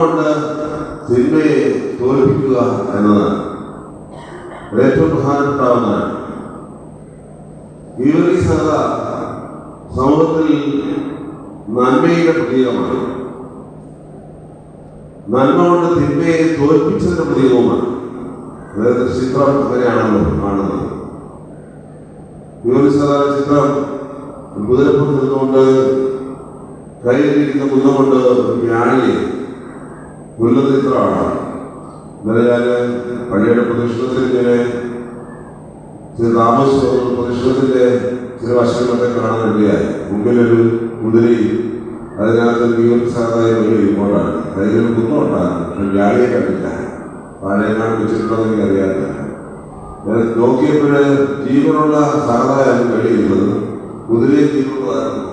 കൊണ്ട് തിന്മയെ തോൽപ്പിക്കുക എന്നതാണ് ഏറ്റവും പ്രധാനപ്പെട്ട ഒന്നാണ്. ഈ സദ സമൂഹത്തിൽ നന്മയുടെ പ്രതീകമാണ്. നന്മ കൊണ്ട് തിന്മയെ തോൽപ്പിച്ചതിന്റെ പ്രതീകവുമാണ്. അതായത് ചിത്രം അങ്ങനെയാണല്ലോ കാണുന്നത്. ഈ സദ ചിത്രം കുതിരപ്പുറത്ത് നിന്നുകൊണ്ട് കയ്യിലിരിക്കുന്ന കുന്നം കൊണ്ട് വ്യാഴിയെ കൊല്ലുന്ന ചിത്രമാണ്. ഇന്നലെ ഞാൻ പള്ളിയുടെ പ്രദക്ഷിണത്തിൽ ഇങ്ങനെ താമസിച്ച പ്രദക്ഷിണത്തിന്റെ ചില വശങ്ങളൊക്കെ കാണാൻ വേണ്ടിയായി. മുമ്പിലൊരു കുതിരയും അതിനകത്ത് സാധാരണ വലിയ ഇമ്പോർട്ടാണ്. കയ്യിലൊരു കുന്നമുണ്ടാകും. പക്ഷെ വ്യാഴിയെ കണ്ടില്ല. പാലയെങ്ങാണ്ട് വെച്ചിട്ടുണ്ടോ എനിക്ക് അറിയാറില്ല. ഞാൻ നോക്കിയപ്പോഴ് ജീവനുള്ള സാധാരണ കഴിയുന്നത് കുതിരയും ജീവനുള്ളതായിരുന്നു,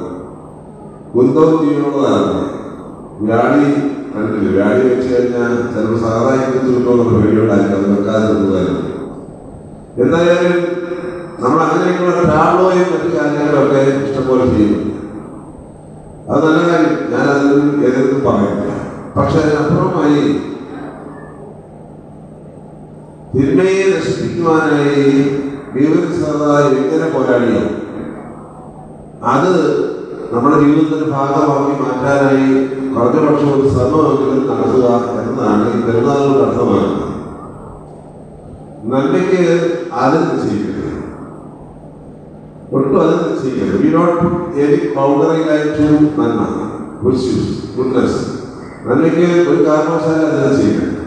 കുന്തവും ജീവനുള്ളതായിരുന്നു. വ്യാഴി കണ്ടില്ല. വ്യാഴി വെച്ച് കഴിഞ്ഞാൽ ചിലപ്പോൾ സാധാരണ കിട്ടുമെന്നുള്ള പേടിയോടായിരിക്കും അത് വെക്കാതെ നിന്നതായിരുന്നു. എന്തായാലും നമ്മൾ അങ്ങനെയൊക്കെയുള്ള ട്രാവലോയും മറ്റു കാര്യങ്ങളൊക്കെ ഇഷ്ടംപോലെ ചെയ്യുന്നുണ്ട്. അത് നല്ല കാര്യം, ഞാനതിൽ എതിർത്ത് പറയുന്നില്ല. പക്ഷെ അതിനപ്പുറമായി തിന്മയെ നശിപ്പിക്കുവാനായി എങ്ങനെ പോരാടിയോ അത് നമ്മുടെ ജീവിതത്തിന്റെ ഭാഗമാക്കി മാറ്റാനായി കുറഞ്ഞ പക്ഷം ഒരു ശ്രമമെങ്കിലും നടത്തുക എന്നതാണ് ഈ പെരുന്നാളുകളുടെ അർത്ഥമാകുന്നത്. നന്മയ്ക്ക് അതിൽ നിശ്ചയിക്കരുത്, ഒട്ടും അതിൽ നിശ്ചയിക്കരുത്. We not put any boundary line to നന്മ, വിർച്യൂസ്, ഗുഡ്നസ്. നന്മയ്ക്ക് ഒരു കാരണവശാലും അത് നിശ്ചയിക്കരുത്.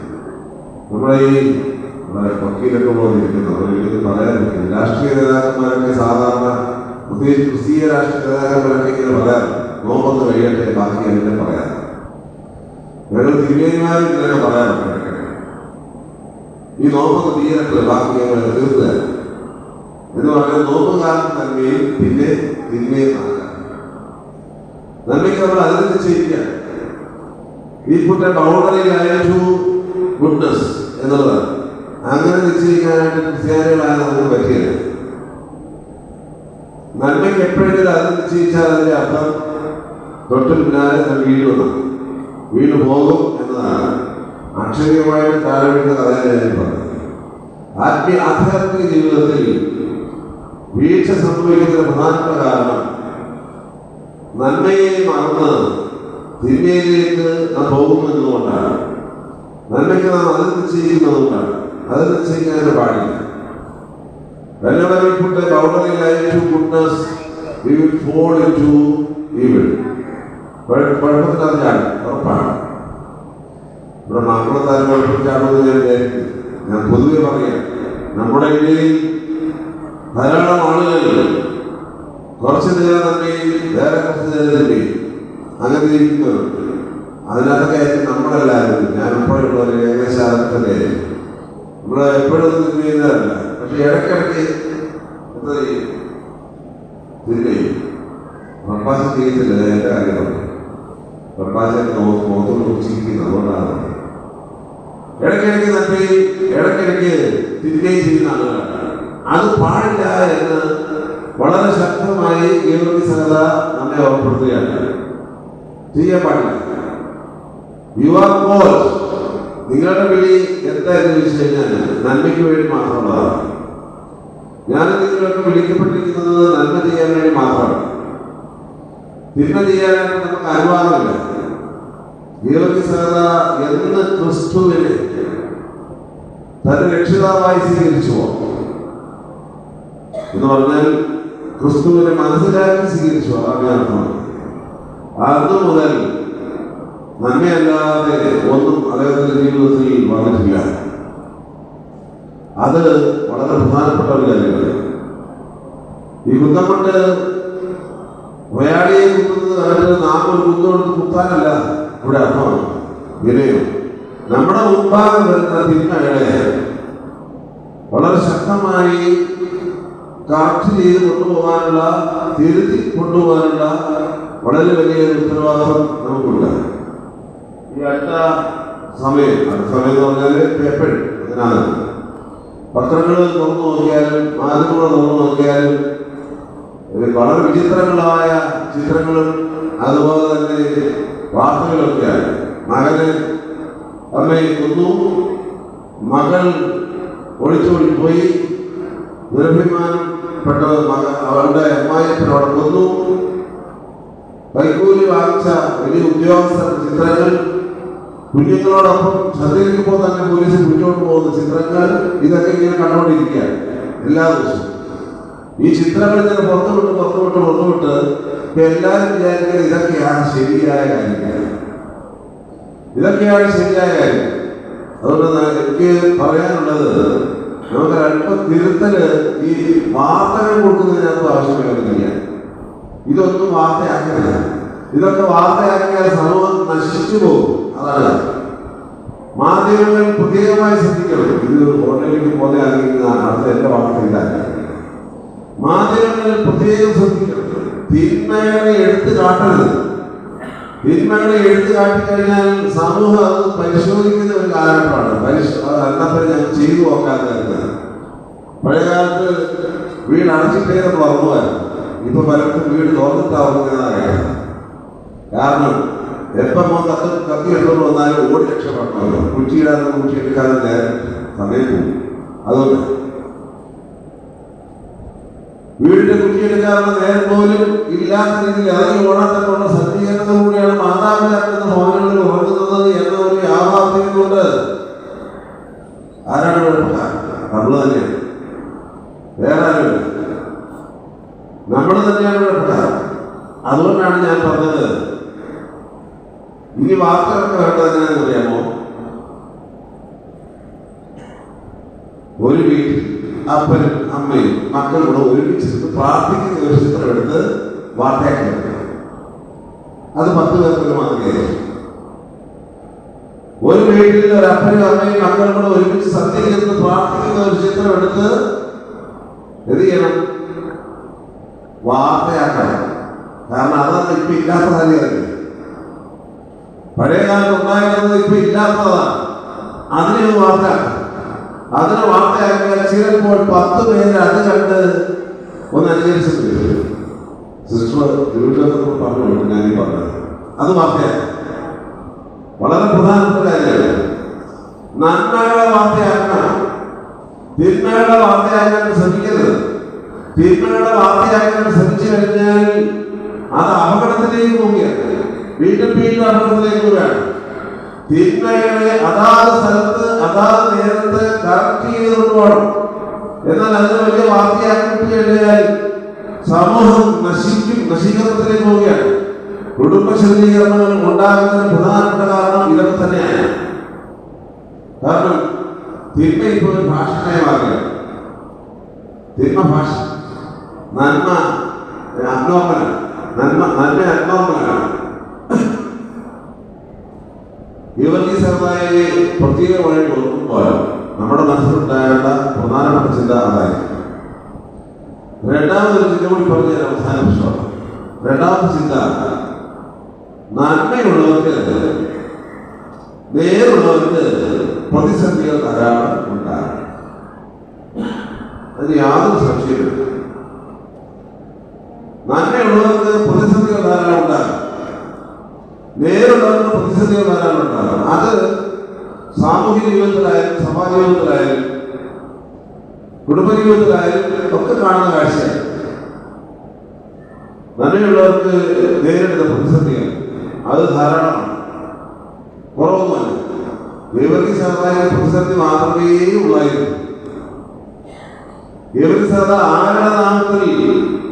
നമ്മുടെ ഈ വക്കീലൊക്കെ പോയിരിക്കുന്നു, അവർക്ക് പറയാൻ പറ്റില്ല. രാഷ്ട്രീയ നേതാക്കന്മാരൊക്കെ സാധാരണ, പ്രത്യേകിച്ച് ക്രിസ്തീയ രാഷ്ട്രീയ നേതാക്കന്മാരൊക്കെ ഇങ്ങനെ പറയാം, നോമ്പൊന്ന് കഴിയട്ടെ ബാക്കി അങ്ങനെ പറയാം. ഞങ്ങൾ തിരുമേനിമാരും ഇങ്ങനെ പറയാറുണ്ട്, ഈ നോമ്പൊന്ന് തീരട്ടെ ബാക്കി ഞങ്ങൾ തീർക്കുക എന്ന് പറഞ്ഞാൽ നോമ്പ് കാലത്ത് നന്മയും പിന്നെ തിന്മയും ആകാം. നന്മയ്ക്ക് നമ്മൾ അതിൽ നിശ്ചയിക്കുക. ഈ put a boundary line to goodness എന്നുള്ളതാണ്. അങ്ങനെ നിശ്ചയിക്കാനായിട്ട് ക്രിസ്ത്യാനികളായ നമുക്ക് പറ്റില്ല. നന്മയ്ക്ക് എപ്പോഴെങ്കിലും അത് നിശ്ചയിച്ചാൽ അതിന്റെ അർത്ഥം തൊട്ട് പിന്നാലെ വീട് പോകും എന്നതാണ്. അക്ഷരീയമായിട്ട് താഴെവിടുന്ന കഥയാണ് ഞാൻ പറഞ്ഞത്. ആധ്യാത്മിക ജീവിതത്തിൽ വീഴ്ച സംഭവിക്കുന്നതിന് പ്രധാനപ്പെട്ട കാരണം നന്മയെ മറന്ന് തിന്മയിലേക്ക് നാം പോകുമെന്നതുകൊണ്ടാണ്. നന്മയ്ക്ക് നാം അത് നിശ്ചയിക്കുന്നതുകൊണ്ടാണ്. അത് നിശ്ചയിക്കാനും പാടില്ല. Whenever we put a boundary line to goodness, we will fall into evil. കുഴപ്പത്തിലാണ് ഉറപ്പാണ്. ഇവിടെ മാപ്പിളത്താൻ കുഴപ്പത്തിലാണെന്ന് ഞാൻ വിചാരിക്കും. ഞാൻ പൊതുവെ പറയാം, നമ്മുടെ ഇടയിൽ ധാരാളം ആളുകൾ കുറച്ച് നേരം നന്മയും വേറെ കുറച്ച് നേരം നന്മയും അങ്ങനെ ഇരിക്കുന്നുണ്ട്. അതിനകത്തൊക്കെ ആയിരിക്കും നമ്മളെല്ലാവരും, ഞാൻ എപ്പോഴുള്ളവർ ഏകദേശം അതൊക്കെ നമ്മളെ എപ്പോഴും തിരിഞ്ഞതല്ല. പക്ഷെ ഇടയ്ക്കിടയ്ക്ക് എന്താ തിരിഞ്ഞു പ്രഭാഷ ചെയ്യത്തില്ല. എൻ്റെ കാര്യമാണ് പ്രഭാഷത്തെ മുഖത്തോട് കുറിച്ചിരിക്കുന്നത്. അതുകൊണ്ടാണ് ഇടയ്ക്കിടയ്ക്ക് നന്മയും ഇടയ്ക്കിടയ്ക്ക് തിരികെയും ചെയ്യുന്ന ആളുകളാണ്. അത് പാടില്ല എന്ന് വളരെ ശക്തമായി സഹത നമ്മെ ഓർപ്പെടുത്തുകയാണ്. ചെയ്യാൻ പാടില്ല. You are called. നിങ്ങളുടെ വിളി എന്തായെന്ന് ചോദിച്ചു കഴിഞ്ഞാൽ നന്മയ്ക്ക് വേണ്ടി മാത്രമുള്ളതാണ്. ഞാൻ നിങ്ങളൊക്കെ വിളിക്കപ്പെട്ടിരിക്കുന്നത് നന്മ ചെയ്യാൻ വേണ്ടി മാത്രമാണ്. തിന്മ ചെയ്യാനായിട്ട് നമുക്ക് അനുവാദമില്ല. സഹത എന്ന് ക്രിസ്തുവിനെ തന്റെ രക്ഷിതാവായി സ്വീകരിച്ചുവോ എന്ന് പറഞ്ഞാൽ ക്രിസ്തുവിനെ മനസ്സിലാക്കി സ്വീകരിച്ചു. അതാണ് അന്ന് മുതൽ നന്മയല്ലാതെ ഒന്നും അദ്ദേഹത്തിന്റെ ജീവിതത്തിൽ വന്നിട്ടില്ല. അത് വളരെ പ്രധാനപ്പെട്ട ഒരു കാര്യമാണ്. ഈ കുന്തം കൊണ്ട് വയാളിയെ കുത്തുന്നത് അവരുടെ നാം ഒരു കുന്തമെടുത്ത് കുത്താനല്ല ഇവിടെ അർത്ഥമാണ്. വിനയം. നമ്മുടെ മുൻഭാഗം വരുന്ന തിന്മകളെ വളരെ ശക്തമായി കാറ്റ് ചെയ്ത് കൊണ്ടുപോകാനുള്ള, തിരുത്തി കൊണ്ടുപോകാനുള്ള വളരെ വലിയ ഉത്തരവാദിത്വം നമുക്കുണ്ട്. ഈ അടുത്ത സമയം എന്ന് പറഞ്ഞാൽ പേപ്പർ, അതിനാണ് പത്രങ്ങൾ തുറന്നു നോക്കിയാലും മാധ്യമങ്ങൾ തുറന്നു നോക്കിയാലും വളരെ വിചിത്രങ്ങളായ ചിത്രങ്ങളും അതുപോലെ തന്നെ വാർത്തകളൊക്കെയാണ്. മകന് അമ്മയെ കൊന്നു. മകൾ ഒളിച്ചോടിപ്പോയി. ദുരഭിമാനപ്പെട്ട അവളുടെ അമ്മായിയപ്പനോടെ കൊന്നു. കൈക്കൂലി വാങ്ങിച്ച വലിയ ഉദ്യോഗസ്ഥരുടെ ചിത്രങ്ങൾ, കുഞ്ഞുങ്ങളോടൊപ്പം ഛർദ്ദിക്കുമ്പോൾ തന്നെ പോലീസ് പിടിച്ചോണ്ട് പോകുന്ന ചിത്രങ്ങൾ, ഇതൊക്കെ ഇങ്ങനെ കണ്ടുകൊണ്ടിരിക്കുകയാണ് എല്ലാ ദിവസവും. ഈ ചിത്രങ്ങൾ ഇങ്ങനെ പുറത്തുവിട്ട് എല്ലാവരും വിചാരിക്കുന്നത് ഇതൊക്കെയാണ് ശരിയായ കാര്യങ്ങൾ, ഇതൊക്കെയാണ് ശരിയായ കാര്യം. അതുകൊണ്ട് എനിക്ക് പറയാനുള്ളത്, നമുക്ക് അല്പം തിരുത്തല് ഈ വാർത്തകൾ കൊടുക്കുന്നതിനകത്ത് ആവശ്യമില്ല. ഇതൊന്നും വാർത്തയാക്കരുത്. ഇതൊക്കെ വാർത്തയാക്കിയാൽ സമൂഹം നശിച്ചു പോകും. അതാണ് മാധ്യമങ്ങൾ പ്രത്യേകമായി ശ്രദ്ധിക്കണം. ഇത് ഓൺലൈനിലേക്ക് പോകുന്ന അടുത്ത എല്ലാ വാർത്തയിലാണ്. മാധ്യമങ്ങൾ പ്രത്യേകം ശ്രദ്ധിക്കണം. തിന്മകളെ എടുത്തു കാട്ടരുത്. തിന്മകളെ എടുത്തു കാട്ടിക്കഴിഞ്ഞാൽ സമൂഹം അത് പരിശോധിക്കുന്ന ഒരു കാലഘട്ടമാണ്. എന്നപ്പോൾ ഞാൻ ചെയ്തു നോക്കാത്തത്. പഴയകാലത്ത് വീട് അടച്ചിട്ടേ നമ്മൾ ഉറങ്ങുമായിരുന്നു. ഇപ്പൊ പലർക്കും വീട് തുറന്നിട്ടാവുന്നതാണ്. കാരണം എപ്പം കത്തി എടുത്തോണ്ട് വന്നാലും ഓടി രക്ഷപ്പെടണമല്ലോ. കുറ്റിയെടുക്കാതെ നേരം സമയം പോകും. അതുകൊണ്ട് വീടിന്റെ കുറ്റിയെടുക്കാനുള്ള നേരം പോലും ഇല്ലാത്ത രീതിയിൽ ഇറങ്ങി ഓടാത്തക്കുള്ള സജ്ജീകരണത്തിലൂടെയാണ് മാതാപിതാക്കളുടെ ഭവനങ്ങളിൽ ഉറങ്ങുന്നത് എന്ന ഒരു യാഥാർത്ഥ്യം കൊണ്ട് ആരാണ് കുഴപ്പക്കാർ? നമ്മൾ തന്നെയാണ്, വേറെ ആരും നമ്മൾ തന്നെയാണ് കുഴപ്പക്കാർ. അതുകൊണ്ടാണ് ഞാൻ പറഞ്ഞത്, ഇനി വാർത്തകളൊക്കെ വേണ്ടതെന്നു അറിയാമോ? ഒരു വീട്ടിൽ അപ്പനും അമ്മയും മക്കളും കൂടെ ഒരുമിച്ചിരുന്ന് പ്രാർത്ഥിക്കുന്ന ഒരു ചിത്രം എടുത്ത് വാർത്തയാക്കി വെക്കണം. അത് 10 പേർക്കൊരു മാതൃകയായി. ഒരു വീട്ടിൽ ഒരു അപ്പനും അമ്മയും മക്കളും കൂടെ ഒരുമിച്ച് സന്ധ്യയ്ക്ക് പ്രാർത്ഥിക്കുന്ന ഒരു ചിത്രം എടുത്ത് എന്ത് ചെയ്യണം? വാർത്തയാക്കണം. കാരണം അതാണ് ഇപ്പൊ ഇല്ലാത്ത കാര്യമല്ല. പഴയ കാലത്ത് ഉണ്ടായിരുന്നത് ഇപ്പൊ ഇല്ലാത്തതാണ്. അതിനെ വാർത്തയാക്കണം. അതിനെ വാർത്തയാക്കിയാൽ ചിലപ്പോൾ 10 പേര് അത് കണ്ട് ഒന്ന് അനുകരിച്ചിട്ട് വരും. സിസ്റ്റർ തിരുവനന്തപുരത്ത് പറഞ്ഞു, ഞാനീ പറഞ്ഞത് അത് വാർത്തയാക്കി. വളരെ പ്രധാനപ്പെട്ട കാര്യമാണ്. നന്മകളെ വാർത്തയാക്കണം. തിന്മകളെ വാർത്തയാക്കാൻ ശ്രമിക്കരുത്. തിന്മകളെ വാർത്തയാക്കാൻ ശ്രമിച്ചു കഴിഞ്ഞാൽ അത് അപകടത്തിലേക്ക് പോവുകയാണ്. വീണ്ടും അപകടത്തിലേക്ക് പോവുകയാണ്. തിന്മകളെ അതാത് സ്ഥലത്ത് അതാത് നേരത്ത് കറക്റ്റ് ചെയ്തുകൊണ്ട് പോകണം. എന്നാൽ അതിന് വലിയ വാർത്തയാക്കി കഴിഞ്ഞാൽ സമൂഹം നശീകരണത്തിലേക്ക് പോവുകയാണ്. കുടുംബ ശുദ്ധീകരണങ്ങൾ ഉണ്ടാകുന്നതിന് പ്രധാനപ്പെട്ട കാരണം ഇതൊക്കെ തന്നെയാണ്. കാരണം തിന്മ ഇപ്പോൾ ഒരു ഭാഷയായി മാറുകയാണ്. തിന്മ ഭാഷ, നന്മ അബ്നോർമലാണ്. നന്മ അബ്നോർമലാണ്. യുവതി സമുദായത്തെ പ്രത്യേകമായി ഓർക്കുമ്പോൾ നമ്മുടെ മനസ്സിലുണ്ടാകേണ്ട പ്രധാനപ്പെട്ട ചിന്ത അതായിരിക്കും. രണ്ടാമതൊരു ചിന്ത കൂടി പറഞ്ഞ് ഞാൻ അവസാന പ്രശ്നമാണ്. രണ്ടാമത്തെ ചിന്ത, നന്മയുള്ളവർക്ക് നേരുള്ളവർക്ക് പ്രതിസന്ധികൾ ധാരാളം ഉണ്ടാകും. അതിന് യാതൊരു സംശയമില്ല. നന്മയുള്ളവർക്ക് പ്രതിസന്ധികൾ ധാരാളം ഉണ്ടാകും. നേരുള്ളവർക്ക് പ്രതിസന്ധികൾ ധാരാളം ഉണ്ടാകും. അത് സാമൂഹിക ജീവിതത്തിലായാലും സമാജ ജീവിതത്തിലായാലും കുടുംബ ജീവിതത്തിലായാലും ഒക്കെ കാണുന്ന കാഴ്ചയാണ്. നന്മയുള്ളവർക്ക് നേരിടുന്ന പ്രതിസന്ധികൾ അത് ധാരാളമാണ്, കുറവൊന്നുമല്ല. യുവതി സമുദായ പ്രതിസന്ധി മാത്രമേ ഉള്ളായിരുന്നു. യുവതി സമുദായ ആരുടെ നാമത്തിൽ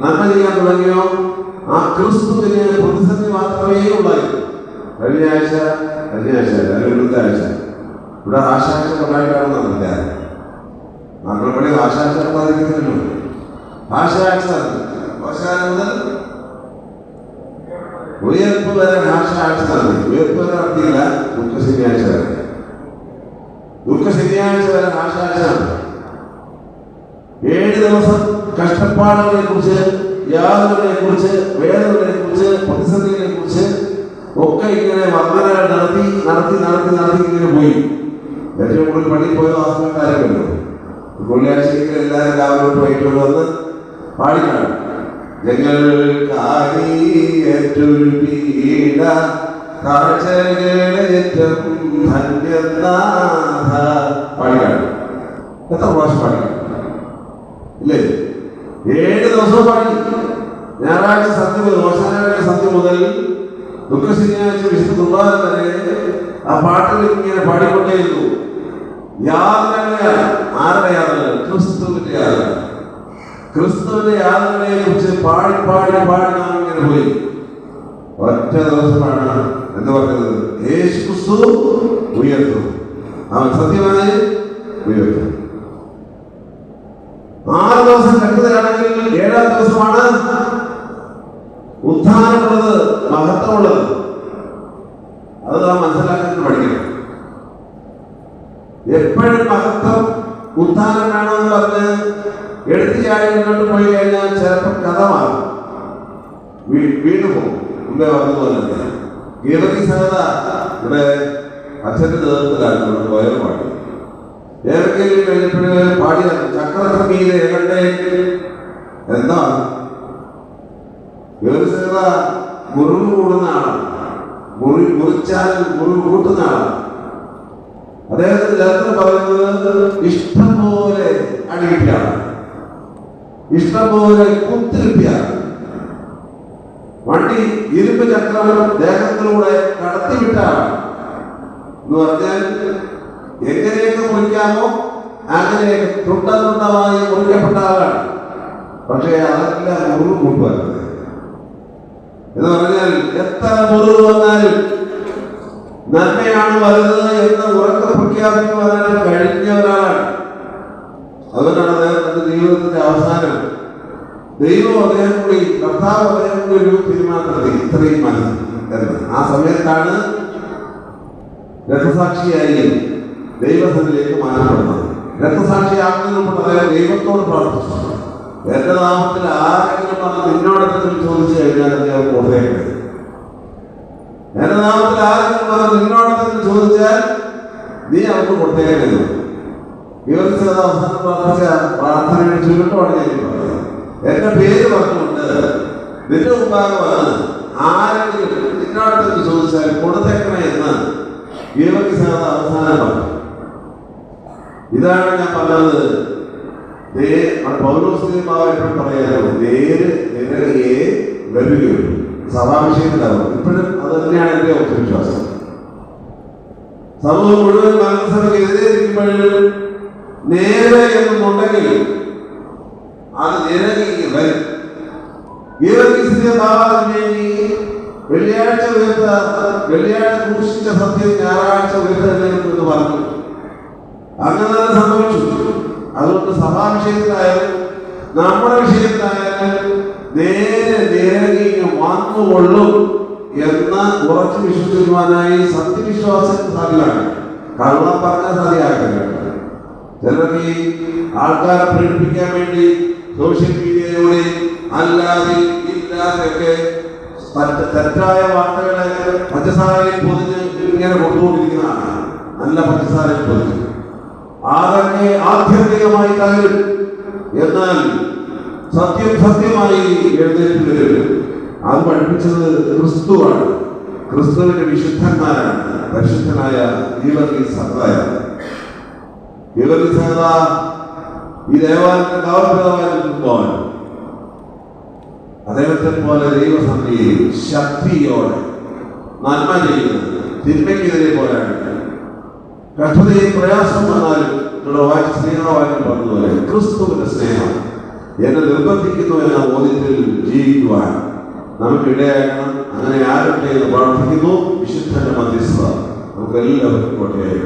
നന്മ ചെയ്യാൻ തുടങ്ങിയോ ആ ക്രിസ്തുവിന് പ്രതിസന്ധി മാത്രമേ ഉള്ളായിരുന്നു. കഴിഞ്ഞ ആഴ്ച അല്ലെങ്കിൽ ആഴ്ച ഇവിടെ ആശാഴ്ച ഉണ്ടായിട്ടാണെന്നില്ല. നമ്മളിവിടെ ആശാഴ്ച ഉണ്ടായിരിക്കുന്നില്ലല്ലോ. ആശാഴ്ച ഉയർപ്പ് വരെ ആശാഴ്ച നടത്തി. ഉയർപ്പ് വരെ നടത്തിയില്ല, ദുഃഖ ശനിയാഴ്ച വരെ. ദുഃഖ ശനിയാഴ്ച വരെ ആശാഴ്ച നടത്തി. 7 ദിവസം കഷ്ടപ്പാടുകളെ കുറിച്ച്, യാതനകളെ കുറിച്ച്, വേദനകളെ കുറിച്ച്, പ്രതിസന്ധികളെ കുറിച്ച് ഒക്കെ ഇങ്ങനെ വർണ്ണനകൾ നടത്തി ഇങ്ങനെ പോയി. ഏറ്റവും കൂടുതൽ പള്ളിയിൽ പോയത് ആ സമയത്താരല്ലോ. വെള്ളിയാഴ്ചയെങ്കിൽ എല്ലാവരും രാവിലെ വൈകിട്ട് വന്ന് പാടിക്കാണ്. ഞങ്ങൾ കാഴ്ചകളേറ്റം ധന്യനാഥ പാടിയാണ്. എത്ര പ്രാവശ്യം പാടി ഇല്ലേ? 7 ദിവസവും പാടി. ഞായറാഴ്ച സന്ധ്യ മുതൽ ഓശാനയുടെ സന്ധ്യ മുതൽ ദുഃഖശനിയാഴ്ച വിശുദ്ധ കുർബാന വരെ ആ പാട്ടിൽ ഇങ്ങനെ പാടിക്കൊണ്ടേയിരുന്നു. യാതനകളെയാണ്. ആരുടെ യാതനകൾ? ക്രിസ്തുവിന്റെ യാതന. ക്രിസ്തുവിന്റെ യാതനകളെ കുറിച്ച് പാടി പാടി പാടി നാം ഇങ്ങനെ പോയി. ഒറ്റ ദിവസമാണ് എന്ന് പറയുന്നത്, യേശു ക്രിസ്തു ഉയർത്തും. അവൻ സത്യമായി ഉയർത്തും. 6 ദിവസം കെട്ടുതലാണെങ്കിൽ 7-ാം ദിവസമാണ് ഉത്ഥാനമുള്ളത്, മഹത്വമുള്ളത്. അത് നാം മനസ്സിലാക്കാൻ പഠിക്കണം. എപ്പോഴും മഹത്വം ഉത്ഥാനം വേണമെന്ന് പറഞ്ഞ് എടുത്തു ചാടി മുന്നോട്ട് പോയി കഴിഞ്ഞാൽ ചിലപ്പോൾ കഥ മാറും, വീണ്ടും പോകും. മുമ്പേ പറഞ്ഞതുപോലെ ഗീതകി സഹത ഇവിടെ അച്ഛൻ്റെ നേതൃത്വത്തിലാണ് വയറ് പാടി. ഏതൊക്കെയും കഴിഞ്ഞപ്പോഴേ പാടിയ ചക്രക്രമീത ഏകണ്ടെ എന്താണ് ഗീതകി മുറിവ് കൂടുന്ന ആളാണ്. മുറിച്ചാൽ മുറിവ് കൂട്ടുന്ന ആളാണ്. അദ്ദേഹത്തിന് ചരിത്രം പറയുന്നത് ഇഷ്ടം പോലെ അടികിട്ടിയാണ്, ഇഷ്ടം പോലെ കുത്തിരിപ്പിയാണ്. വണ്ടി ഇരുമ്പ് ചക്രം ദേഹത്തിലൂടെ കടത്തിവിട്ടാണ് എന്ന് പറഞ്ഞാൽ എങ്ങനെയൊക്കെ മുറിക്കാമോ അങ്ങനെയൊക്കെ തുണ്ടതുണ്ടമായി മുറിക്കപ്പെട്ട ആളാണ്. പക്ഷേ അതെല്ലാം മുറിവ് കൊണ്ടുവരുന്നത് എന്ന് പറഞ്ഞാൽ എത്ര മുറിവ് വന്നാലും നന്മയാണ് വരുന്നത് എന്ന് ഉറക്കെ പ്രഖ്യാപിക്കുവാനായിട്ട് കഴിഞ്ഞ ഒരാളാണ്. അതുകൊണ്ടാണ് അദ്ദേഹത്തിന്റെ ജീവിതത്തിന്റെ അവസാനം ദൈവം അദ്ദേഹം കൂടി, കർത്താവ് അദ്ദേഹം കൂടി ഒരു തീരുമാനത്തിൽ ഇത്രയും മനസ്സ് എന്ന്. ആ സമയത്താണ് രക്തസാക്ഷിയായി ദൈവസന്നിധിയിലേക്ക് മാറ്റപ്പെടുന്നത്. രക്തസാക്ഷിയാകുന്നതിന് അദ്ദേഹം ദൈവത്തോട് പ്രാർത്ഥിച്ചു, എന്റെ നാമത്തിൽ ആരെങ്കിലും അത് നിന്നോടത്തിൽ ചോദിച്ചു കഴിഞ്ഞാൽ അദ്ദേഹം കൊടുത്തേക്കരുത്. എന്റെ നാമത്തിൽ ആരെങ്കിലും അത് നിന്നോടത്തിൽ ചോദിച്ചാൽ നീ അവർക്ക് കൊടുത്തേക്കരുത്. ഇവർക്ക് അവസാനം പ്രാർത്ഥിച്ച പ്രാർത്ഥനയുടെ ചുരുക്കമാണ് ഞാൻ പറഞ്ഞത്. എന്റെ പേര് പറഞ്ഞുകൊണ്ട് നിന്റെ മുമ്പാകെ വന്ന് ആരെങ്കിലും നിന്നോടത്തിൽ ചോദിച്ചാൽ കൊടുത്തേക്കണേ എന്ന് ഇവർക്ക് അവസാനം പറഞ്ഞു. ഇതാണ് ഞാൻ പറഞ്ഞത്. പൗലോസ്ലീഹാവ് എപ്പോഴും പറയാറുണ്ട്, നേര് നിരയെ വരികയുള്ളൂ. സഭാവിഷയത്തിലാവും. ഇപ്പോഴും അത് തന്നെയാണ് എന്റെ വിശ്വാസം. സമൂഹം മുഴുവൻ മത്സരക്ക് എതിരെയിരിക്കുമ്പോഴും നേരെ എന്നുണ്ടെങ്കിൽ അത് നിരകി വരും. വെള്ളിയാഴ്ച ഉയർത്ത, വെള്ളിയാഴ്ച ക്രൂശിച്ച സത്യം ഞായറാഴ്ച ഉയർത്തെന്ന് പറഞ്ഞു. അങ്ങനെ തന്നെ സംഭവിച്ചു. അതുകൊണ്ട് സഭാ വിഷയത്തിലായാലും നമ്മുടെ വിഷയത്തിലായാലും നേരെ നിരകി വന്നുകൊള്ളും എന്ന് ഉറച്ചു വിശ്വസിക്കുവാനായി സത്യവിശ്വാസത്തിന് സാധ്യമാണ്. കള്ളം പറഞ്ഞാൽ സാധ്യമാക്കില്ല. ചിലർക്ക് ഈ ആൾക്കാരെ പ്രേരിപ്പിക്കാൻ വേണ്ടി സോഷ്യൽ മീഡിയയിലൂടെ അല്ലാതെ ഇല്ലാതെയൊക്കെ തെറ്റായ വാർത്തകളെ പഞ്ചസാരയിൽ പൊതിഞ്ഞ് ഇങ്ങനെ കൊണ്ടുകൊണ്ടിരിക്കുന്നതാണ്. നല്ല പഞ്ചസാരയിൽ പൊതിഞ്ഞ് അതൊക്കെ ആധ്യാത്മികമായി തകരും. എന്നാൽ സത്യം സത്യമായി എഴുന്നേറ്റ് വരും. അത് പഠിപ്പിച്ചത് ക്രിസ്തുവാണ്. ക്രിസ്തുവിന്റെ വിശുദ്ധന്മാരാണ്. പരിശുദ്ധനായ ഗീവർഗീസ് സഹോദരനാണ്. ഗീവർഗീസ് സഹോദരൻ ഈ ദേവാലയത്തിന്റെ കാവൽപിതാവായി നിൽക്കുമ്പോൾ അദ്ദേഹത്തെ പോലെ ദൈവസന്നിധിയിൽ ശക്തിയോടെ നന്മ ചെയ്യുന്നത്, തിന്മയ്ക്കെതിരെ പോരാടി കഷ്ടതയും പ്രയാസം വന്നാലും സ്നേഹവാക്യം പറഞ്ഞതുപോലെ ക്രിസ്തുവിന്റെ സ്നേഹം എന്നെ നിർബന്ധിക്കുന്നു എന്ന ബോധ്യത്തിൽ ജീവിക്കുവാൻ നമുക്ക് ഇടയാക്കണം. അങ്ങനെ ആരുടെ പ്രാർത്ഥിക്കുന്നു. വിശുദ്ധന്റെ മധ്യസ്ഥത നമുക്ക് എല്ലാവർക്കും കോട്ടയായി.